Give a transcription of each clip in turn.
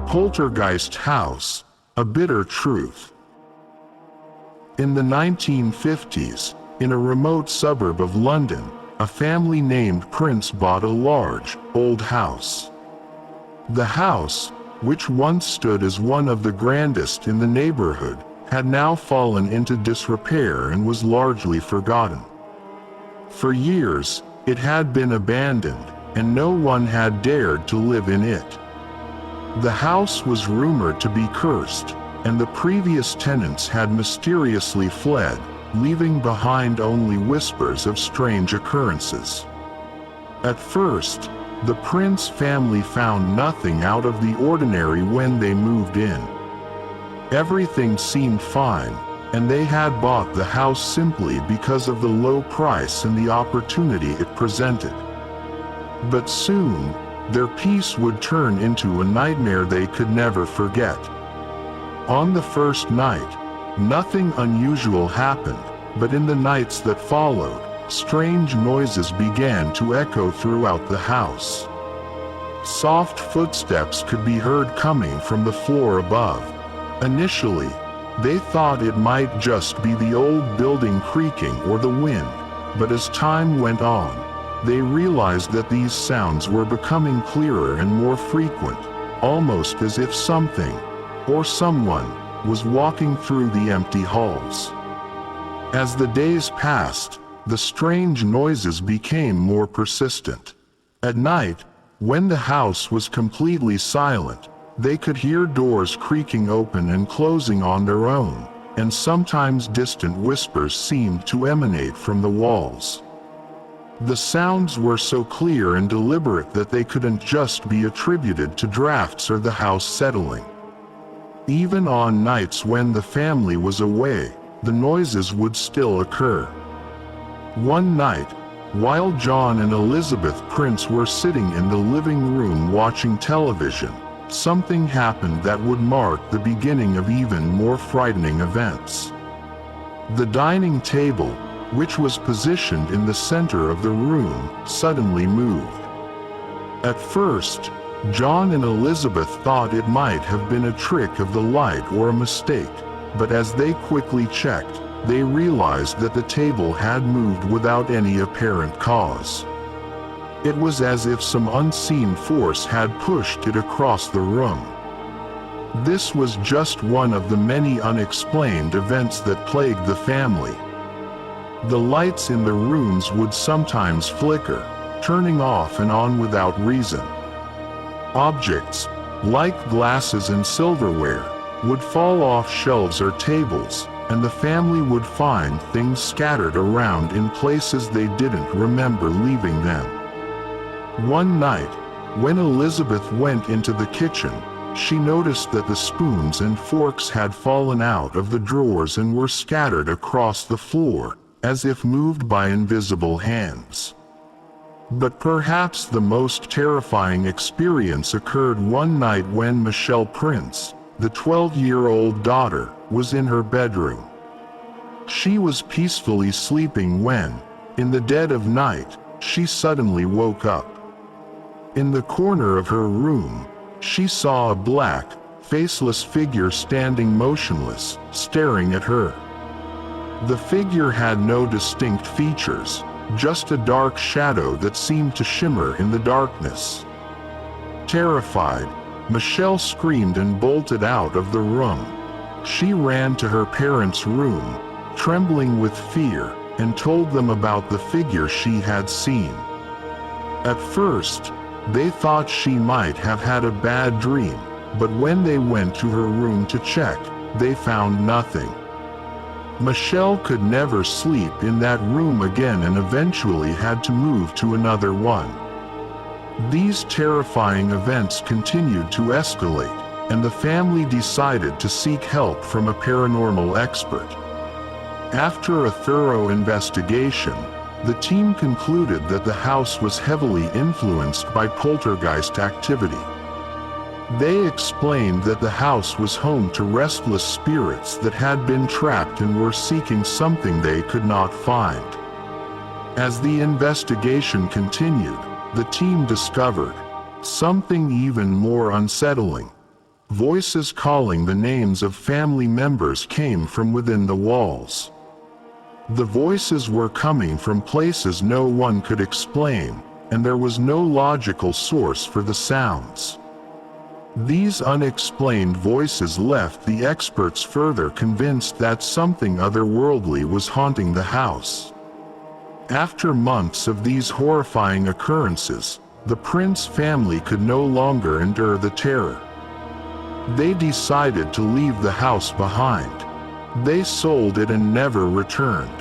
Poltergeist House, a bitter truth. In the 1950s, in a remote suburb of London, a family named Prince bought a large, old house. The house, which once stood as one of the grandest in the neighborhood, had now fallen into disrepair and was largely forgotten. For years, it had been abandoned, and no one had dared to live in it. The house was rumored to be cursed, and the previous tenants had mysteriously fled, leaving behind only whispers of strange occurrences. At first, the Prince family found nothing out of the ordinary when they moved in. Everything seemed fine, and they had bought the house simply because of the low price and the opportunity it presented. But soon, their peace would turn into a nightmare they could never forget. On the first night, nothing unusual happened, but in the nights that followed, strange noises began to echo throughout the house. Soft footsteps could be heard coming from the floor above. Initially, they thought it might just be the old building creaking or the wind, but as time went on, they realized that these sounds were becoming clearer and more frequent, almost as if something, or someone, was walking through the empty halls. As the days passed, the strange noises became more persistent. At night, when the house was completely silent, they could hear doors creaking open and closing on their own, and sometimes distant whispers seemed to emanate from the walls. The sounds were so clear and deliberate that they couldn't just be attributed to drafts or the house settling. Even on nights when the family was away, the noises would still occur. One night, while John and Elizabeth Prince were sitting in the living room watching television, something happened that would mark the beginning of even more frightening events. The dining table, which was positioned in the center of the room, suddenly moved. At first, John and Elizabeth thought it might have been a trick of the light or a mistake, but as they quickly checked, they realized that the table had moved without any apparent cause. It was as if some unseen force had pushed it across the room. This was just one of the many unexplained events that plagued the family. The lights in the rooms would sometimes flicker, turning off and on without reason. Objects, like glasses and silverware, would fall off shelves or tables, and the family would find things scattered around in places they didn't remember leaving them. One night, when Elizabeth went into the kitchen, she noticed that the spoons and forks had fallen out of the drawers and were scattered across the floor, as if moved by invisible hands. But perhaps the most terrifying experience occurred one night when Michelle Prince, the 12-year-old daughter, was in her bedroom. She was peacefully sleeping when, in the dead of night, she suddenly woke up. In the corner of her room, she saw a black, faceless figure standing motionless, staring at her. The figure had no distinct features, just a dark shadow that seemed to shimmer in the darkness. Terrified, Michelle screamed and bolted out of the room. She ran to her parents' room, trembling with fear, and told them about the figure she had seen. At first, they thought she might have had a bad dream, but when they went to her room to check, they found nothing. Michelle could never sleep in that room again and eventually had to move to another one. These terrifying events continued to escalate, and the family decided to seek help from a paranormal expert. After a thorough investigation, the team concluded that the house was heavily influenced by poltergeist activity. They explained that the house was home to restless spirits that had been trapped and were seeking something they could not find. As the investigation continued, the team discovered something even more unsettling. Voices calling the names of family members came from within the walls. The voices were coming from places no one could explain, and there was no logical source for the sounds. These unexplained voices left the experts further convinced that something otherworldly was haunting the house. After months of these horrifying occurrences, the Prince family could no longer endure the terror. They decided to leave the house behind. They sold it and never returned.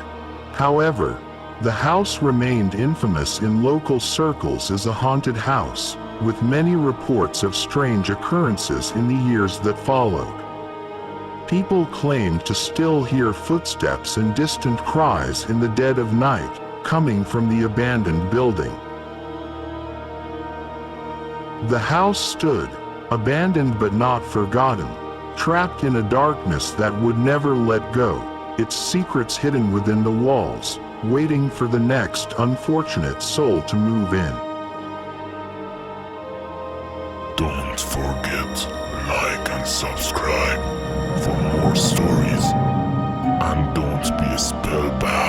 However, the house remained infamous in local circles as a haunted house, with many reports of strange occurrences in the years that followed. People claimed to still hear footsteps and distant cries in the dead of night, coming from the abandoned building. The house stood, abandoned but not forgotten, trapped in a darkness that would never let go, its secrets hidden within the walls, waiting for the next unfortunate soul to move in. Don't forget, like and subscribe for more stories. And don't be spellbound.